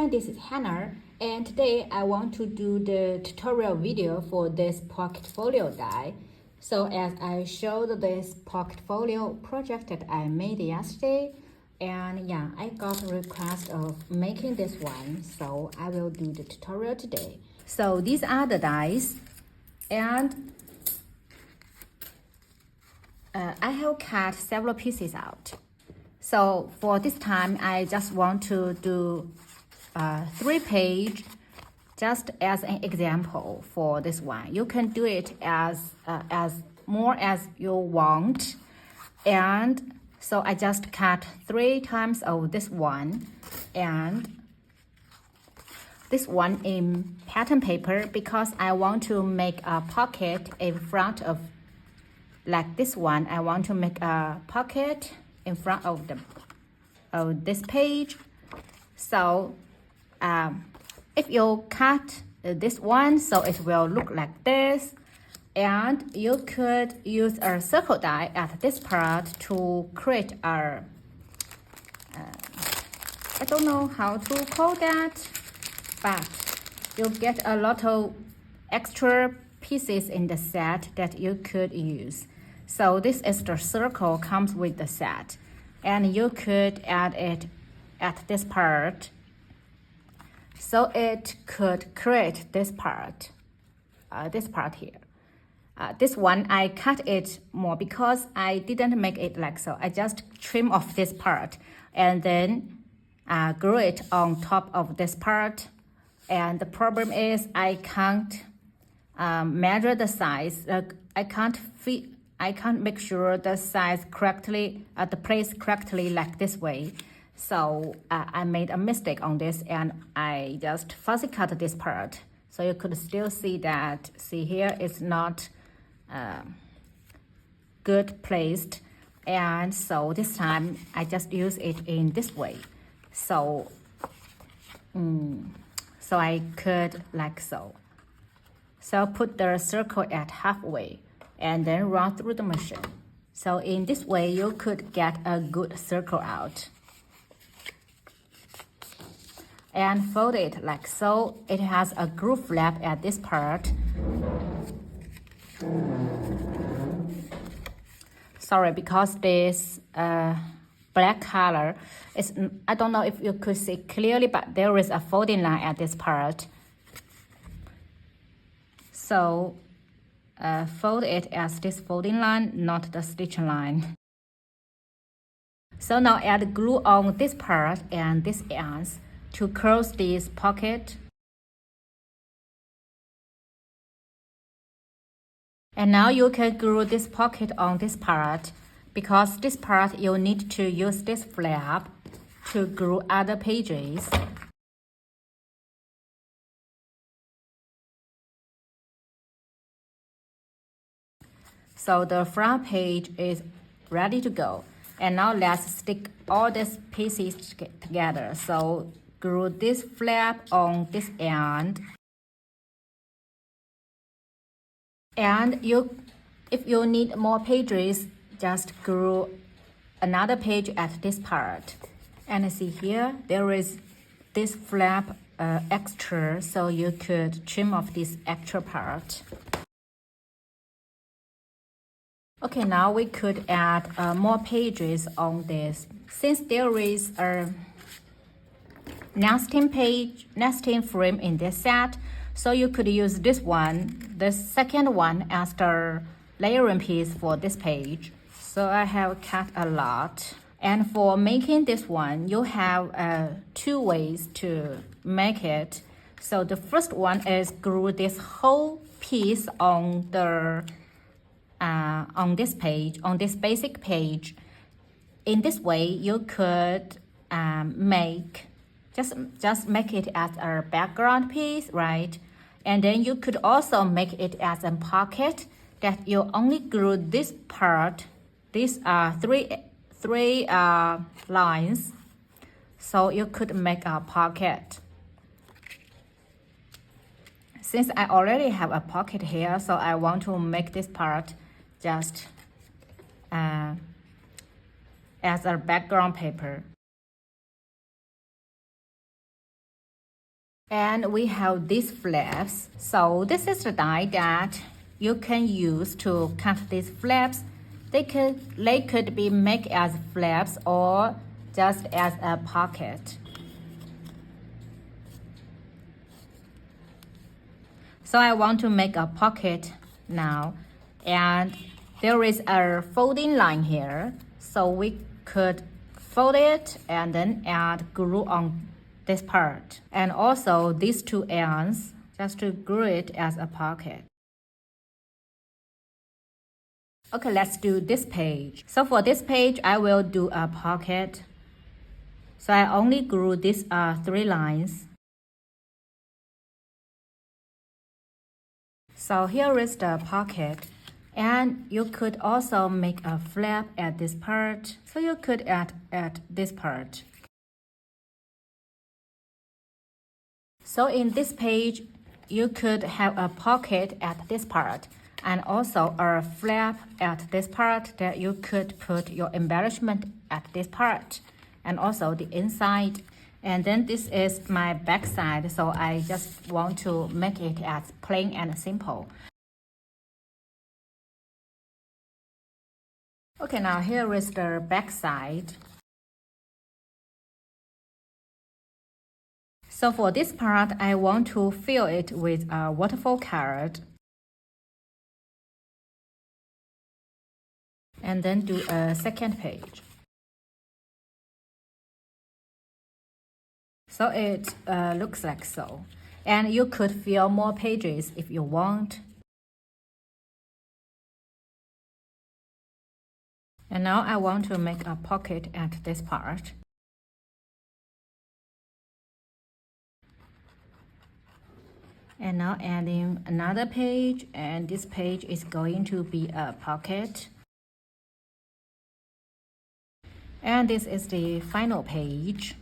everyone, this is Hannah, and today I want to do the tutorial video for this pocket folio die. So as I showed this pocket folio project that I made yesterday, and yeah, I got a request of making this one, so I will do the tutorial today. So these are the dies, and I have cut several pieces out. So for this time, I just want to do 3 page just as an example for this one. You can do it as more as you want. And so I just cut 3 times of this one and this one in pattern paper because I want to make a pocket in front of, like this one, I want to make a pocket in front of this page. So if you cut this one, so it will look like this, and you could use a circle die at this part to create a I don't know how to call that, but you get a lot of extra pieces in the set that you could use. So this is the circle comes with the set, and you could add it at this part. So it could create this part here. This one I cut it more because I didn't make it like so. I just trim off this part and then glue it on top of this part. And the problem is I can't measure the size. I can't make sure the size correctly, the place correctly like this way. So I made a mistake on this and I just fussy cut this part. So you could still see that, see here, it's not good placed. And so this time I just use it in this way. So, so I could like so. So put the circle at halfway and then run through the machine. So in this way, you could get a good circle out. And fold it like so. It has a groove flap at this part. Sorry, because this black color is, I don't know if you could see clearly, but there is a folding line at this part. So fold it as this folding line, not the stitching line. So now add glue on this part and this ends to close this pocket. And now you can glue this pocket on this part because this part you need to use this flap to glue other pages. So the front page is ready to go. And now let's stick all these pieces together. So glue this flap on this end. And if you need more pages, just glue another page at this part. And see here, there is this flap extra, so you could trim off this extra part. Okay, now we could add more pages on this. Since there is a nesting frame in this set, so you could use this one, the second one, as the layering piece for this page. So I have cut a lot. And for making this one, you have 2 ways to make it. So the first one is glue this whole piece on the on this page, on this basic page. In this way, you could make just make it as a background piece, right? And then you could also make it as a pocket that you only glue this part. These are three lines, so you could make a pocket. Since I already have a pocket here, so I want to make this part just as a background paper. And we have these flaps. So this is the die that you can use to cut these flaps. They could be made as flaps or just as a pocket. So I want to make a pocket now, and there is a folding line here, so we could fold it and then add glue on this part, and also these two ends just to glue it as a pocket. Okay, let's do this page. So for this page, I will do a pocket. So I only glue these 3 lines. So here is the pocket, and you could also make a flap at this part. So you could add at this part. So in this page, you could have a pocket at this part and also a flap at this part that you could put your embellishment at this part and also the inside. And then this is my back side, so I just want to make it as plain and simple. Okay, now here is the back side. So for this part, I want to fill it with a waterfall card. And then do a second page. So it looks like so. And you could fill more pages if you want. And now I want to make a pocket at this part. And now adding another page, and this page is going to be a pocket. And this is the final page.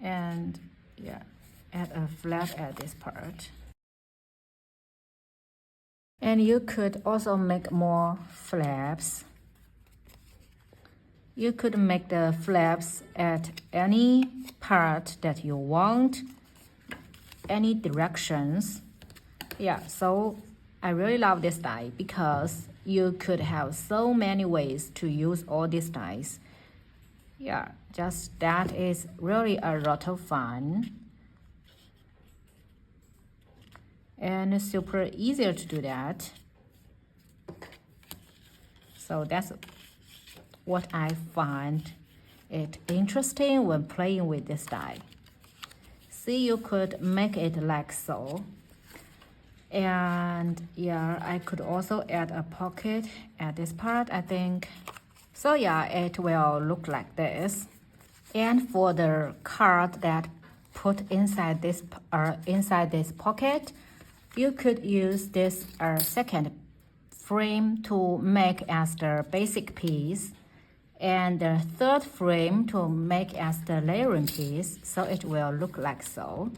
And yeah, add a flap at this part. And you could also make more flaps. You could make the flaps at any part that you want, any directions. Yeah, so I really love this die because you could have so many ways to use all these dies. Yeah, just that is really a lot of fun and it's super easier to do that. So that's what I find it interesting when playing with this die. See, you could make it like so. And yeah, I could also add a pocket at this part, I think. So yeah, it will look like this. And for the card that put inside this pocket, you could use this second frame to make as the basic piece, and the third frame to make as the layering piece, so it will look like so.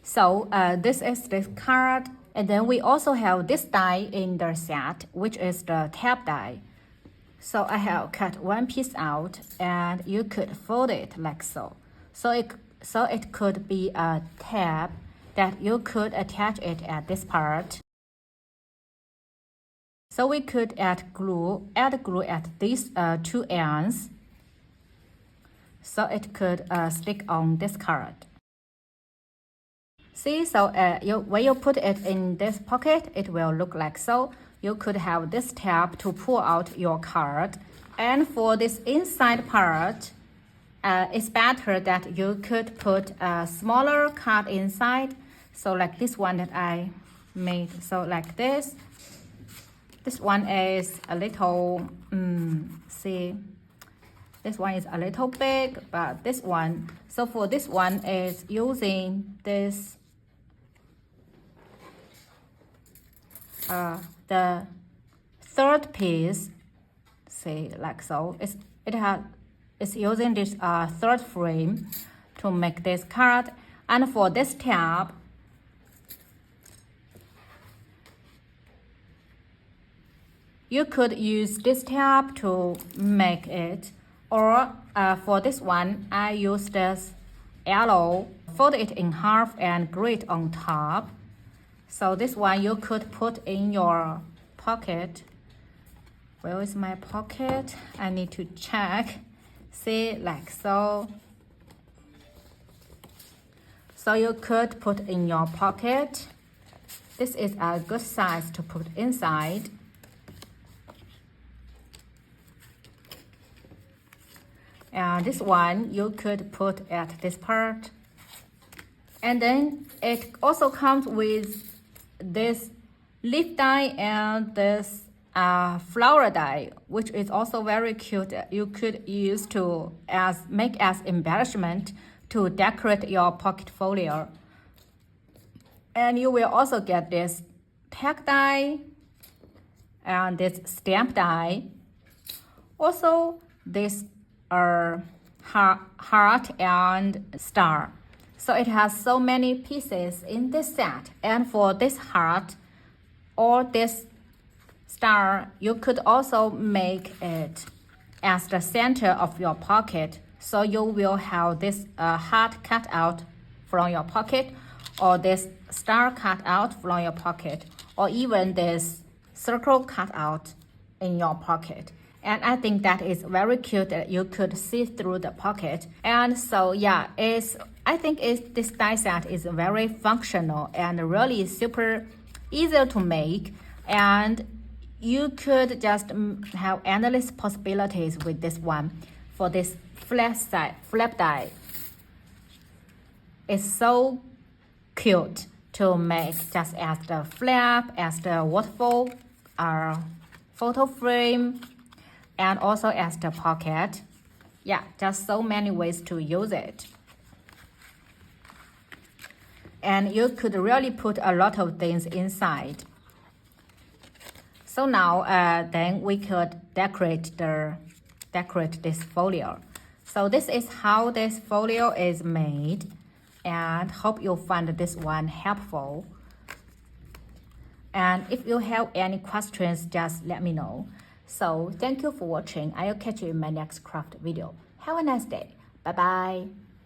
So this is this card, and then we also have this die in the set, which is the tab die. So I have cut one piece out, and you could fold it like so. So it could be a tab that you could attach it at this part. So we could add glue at these 2 ends, so it could stick on this card. See, so when you put it in this pocket, it will look like so. You could have this tab to pull out your card. And for this inside part, it's better that you could put a smaller card inside. So like this one that I made. So like this. This one is a little, see, this one is a little big, but this one, so for this one is using this, the third piece, see, like so. It's is using this third frame to make this card. And for this tab, you could use this tab to make it, or for this one, I use this yellow, fold it in half and glue it on top. So this one you could put in your pocket. Where is my pocket? I need to check. See, like so. So you could put in your pocket. This is a good size to put inside. And this one you could put at this part. And then it also comes with this leaf die and this flower die, which is also very cute. You could use to make as embellishment to decorate your pocket folio. And you will also get this tag die and this stamp die. Also this heart and star. So it has so many pieces in this set. And for this heart or this star, you could also make it as the center of your pocket. So you will have this heart cut out from your pocket, or this star cut out from your pocket, or even this circle cut out in your pocket. And I think that is very cute that you could see through the pocket. And so yeah, I think this die set is very functional and really super easy to make. And you could just have endless possibilities with this one. For this flap die, it's so cute to make, just as the flap, as the waterfall photo frame, and also as the pocket. Yeah, just so many ways to use it. And you could really put a lot of things inside. So now then we could decorate this folio. So this is how this folio is made, and hope you find this one helpful. And if you have any questions, just let me know. So thank you for watching. I'll catch you in my next craft video. Have a nice day. Bye bye.